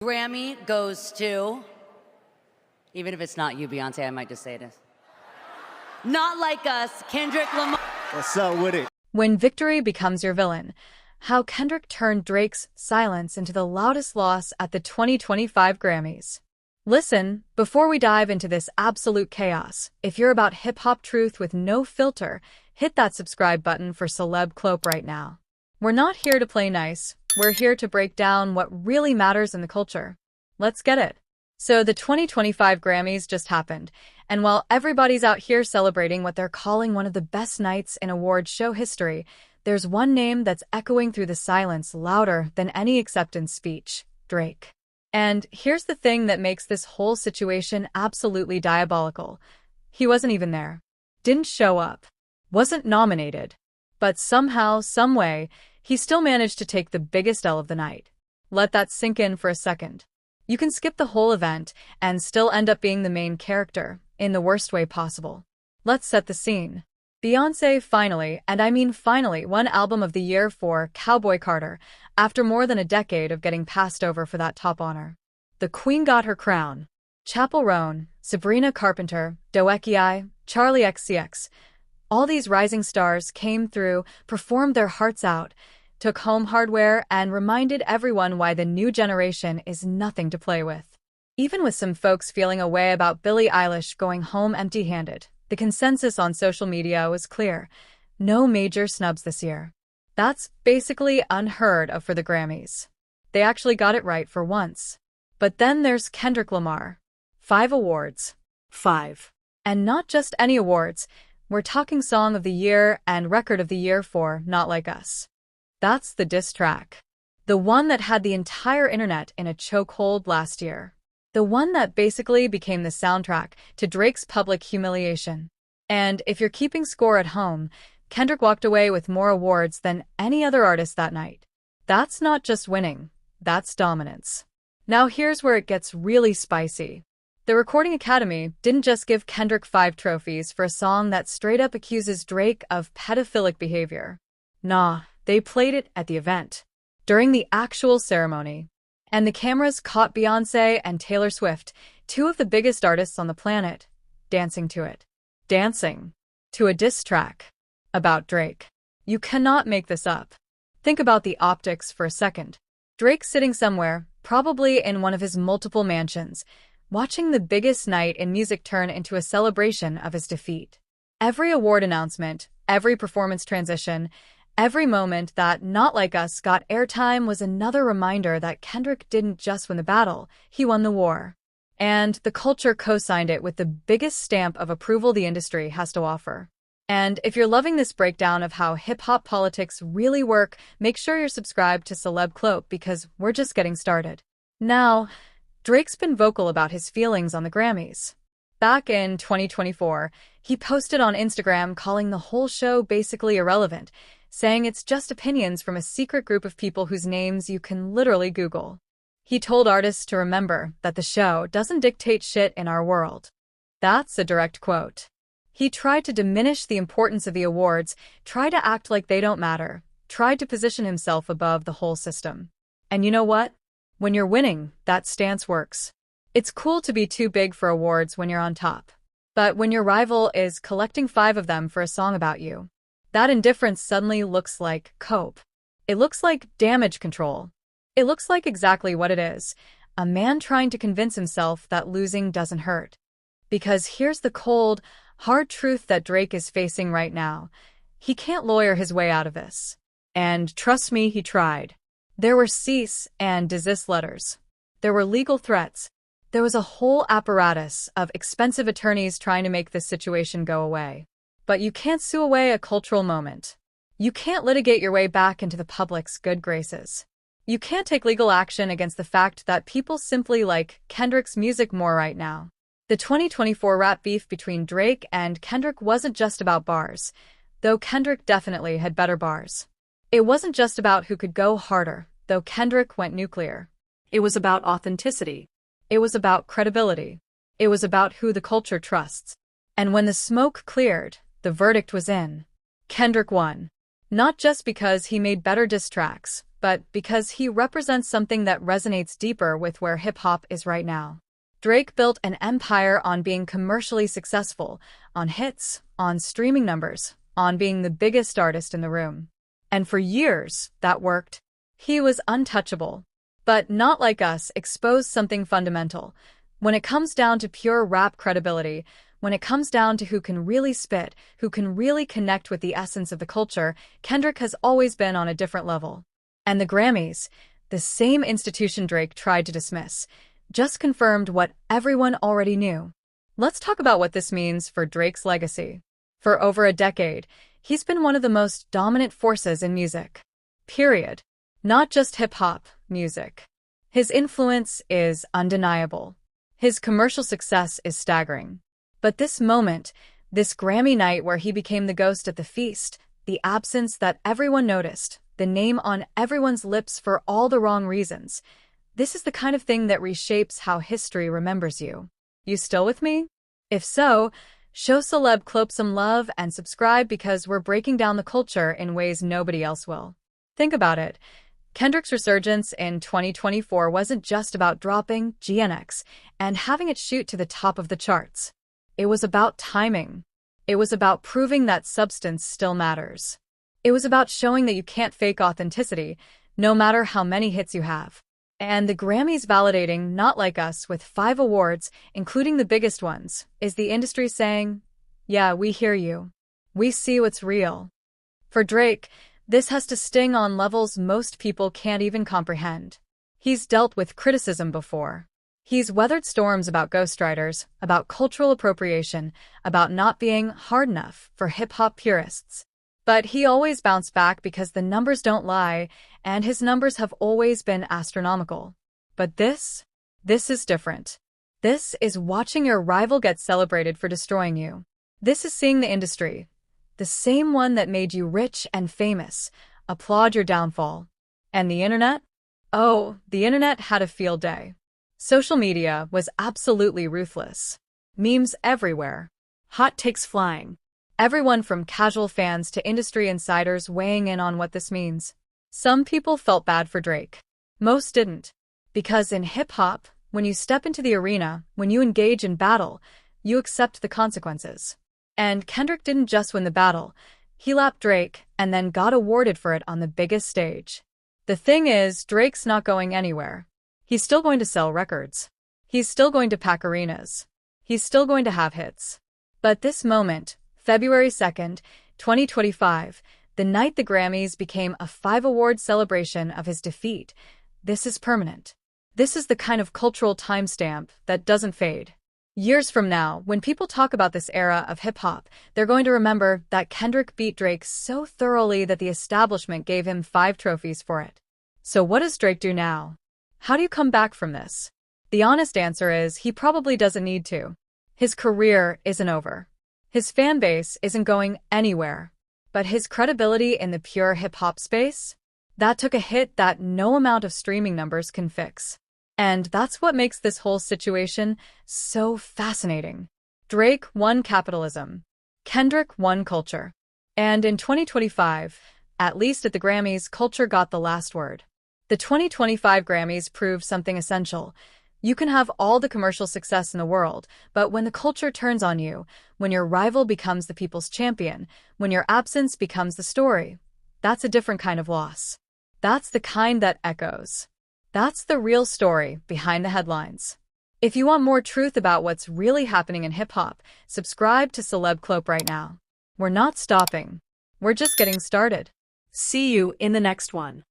Grammy goes to, even if it's not you, Beyonce, I might just say this. Not Like Us, Kendrick Lamar. What's up with it? When victory becomes your villain, how Kendrick turned Drake's silence into the loudest loss at the 2025 Grammys. Listen, before we dive into this absolute chaos, if you're about hip-hop truth with no filter, hit that subscribe button for Celeb Clope right now. We're not here to play nice. We're here to break down what really matters in the culture. Let's get it. So the 2025 Grammys just happened, and while everybody's out here celebrating what they're calling one of the best nights in award show history, there's one name that's echoing through the silence louder than any acceptance speech: Drake. And here's the thing that makes this whole situation absolutely diabolical. He wasn't even there. Didn't show up. Wasn't nominated. But somehow, someway, he still managed to take the biggest L of the night. Let that sink in for a second. You can skip the whole event and still end up being the main character, in the worst way possible. Let's set the scene. Beyoncé finally, and I mean finally, won Album of the Year for Cowboy Carter, after more than a decade of getting passed over for that top honor. The Queen got her crown. Chappell Roan, Sabrina Carpenter, Doekiai, Charlie XCX, all these rising stars came through, performed their hearts out, took home hardware, and reminded everyone why the new generation is nothing to play with. Even with some folks feeling a way about Billie Eilish going home empty-handed, the consensus on social media was clear: no major snubs this year. That's basically unheard of for the Grammys. They actually got it right for once. But then there's Kendrick Lamar. 5 awards. 5. And not just any awards. We're talking Song of the Year and Record of the Year for Not Like Us. That's the diss track. The one that had the entire internet in a chokehold last year. The one that basically became the soundtrack to Drake's public humiliation. And if you're keeping score at home, Kendrick walked away with more awards than any other artist that night. That's not just winning, that's dominance. Now here's where it gets really spicy. The Recording Academy didn't just give Kendrick 5 trophies for a song that straight up accuses Drake of pedophilic behavior. Nah, they played it at the event, during the actual ceremony. And the cameras caught Beyoncé and Taylor Swift, 2 of the biggest artists on the planet, dancing to it. Dancing to a diss track about Drake. You cannot make this up. Think about the optics for a second. Drake sitting somewhere, probably in one of his multiple mansions, watching the biggest night in music turn into a celebration of his defeat. Every award announcement, every performance transition, every moment that Not Like Us got airtime was another reminder that Kendrick didn't just win the battle, he won the war. And the culture co-signed it with the biggest stamp of approval the industry has to offer. And if you're loving this breakdown of how hip-hop politics really work, make sure you're subscribed to Celeb Clope because we're just getting started. Now, Drake's been vocal about his feelings on the Grammys. Back in 2024, he posted on Instagram calling the whole show basically irrelevant, saying it's just opinions from a secret group of people whose names you can literally Google. He told artists to remember that the show doesn't dictate shit in our world. That's a direct quote. He tried to diminish the importance of the awards, tried to act like they don't matter, tried to position himself above the whole system. And you know what? When you're winning, that stance works. It's cool to be too big for awards when you're on top. But when your rival is collecting 5 of them for a song about you, that indifference suddenly looks like cope. It looks like damage control. It looks like exactly what it is: a man trying to convince himself that losing doesn't hurt. Because here's the cold, hard truth that Drake is facing right now. He can't lawyer his way out of this. And trust me, he tried. There were cease and desist letters. There were legal threats. There was a whole apparatus of expensive attorneys trying to make this situation go away. But you can't sue away a cultural moment. You can't litigate your way back into the public's good graces. You can't take legal action against the fact that people simply like Kendrick's music more right now. The 2024 rap beef between Drake and Kendrick wasn't just about bars, though Kendrick definitely had better bars. It wasn't just about who could go harder, though Kendrick went nuclear. It was about authenticity. It was about credibility. It was about who the culture trusts. And when the smoke cleared, the verdict was in. Kendrick won. Not just because he made better diss tracks, but because he represents something that resonates deeper with where hip-hop is right now. Drake built an empire on being commercially successful, on hits, on streaming numbers, on being the biggest artist in the room. And for years, that worked. He was untouchable. But Not Like Us exposed something fundamental. When it comes down to pure rap credibility, when it comes down to who can really spit, who can really connect with the essence of the culture, Kendrick has always been on a different level. And the Grammys, the same institution Drake tried to dismiss, just confirmed what everyone already knew. Let's talk about what this means for Drake's legacy. For over a decade, he's been one of the most dominant forces in music. Period. Not just hip-hop music. His influence is undeniable. His commercial success is staggering. But this moment, this Grammy night where he became the ghost at the feast, the absence that everyone noticed, the name on everyone's lips for all the wrong reasons, this is the kind of thing that reshapes how history remembers you. You still with me? If so, show Celeb Clope some love and subscribe because we're breaking down the culture in ways nobody else will. Think about it. Kendrick's resurgence in 2024 wasn't just about dropping GNX and having it shoot to the top of the charts. It was about timing. It was about proving that substance still matters. It was about showing that you can't fake authenticity, no matter how many hits you have. And the Grammys validating Not Like Us with 5 awards, including the biggest ones, is the industry saying, yeah, we hear you. We see what's real. For Drake, this has to sting on levels most people can't even comprehend. He's dealt with criticism before. He's weathered storms about ghostwriters, about cultural appropriation, about not being hard enough for hip-hop purists. But he always bounced back because the numbers don't lie, and his numbers have always been astronomical. But this is different. This is watching your rival get celebrated for destroying you. This is seeing the industry, the same one that made you rich and famous, applaud your downfall. And the internet? Oh, the internet had a field day. Social media was absolutely ruthless. Memes everywhere. Hot takes flying. Everyone from casual fans to industry insiders weighing in on what this means. Some people felt bad for Drake. Most didn't. Because in hip-hop, when you step into the arena, when you engage in battle, you accept the consequences. And Kendrick didn't just win the battle. He lapped Drake and then got awarded for it on the biggest stage. The thing is, Drake's not going anywhere. He's still going to sell records. He's still going to pack arenas. He's still going to have hits. But this moment, February 2nd, 2025, the night the Grammys became a 5-award celebration of his defeat, this is permanent. This is the kind of cultural timestamp that doesn't fade. Years from now, when people talk about this era of hip-hop, they're going to remember that Kendrick beat Drake so thoroughly that the establishment gave him 5 trophies for it. So what does Drake do now? How do you come back from this? The honest answer is he probably doesn't need to. His career isn't over. His fan base isn't going anywhere. But his credibility in the pure hip-hop space? That took a hit that no amount of streaming numbers can fix. And that's what makes this whole situation so fascinating. Drake won capitalism. Kendrick won culture. And in 2025, at least at the Grammys, culture got the last word. The 2025 Grammys proved something essential. You can have all the commercial success in the world, but when the culture turns on you, when your rival becomes the people's champion, when your absence becomes the story, that's a different kind of loss. That's the kind that echoes. That's the real story behind the headlines. If you want more truth about what's really happening in hip-hop, subscribe to Celeb Clope right now. We're not stopping. We're just getting started. See you in the next one.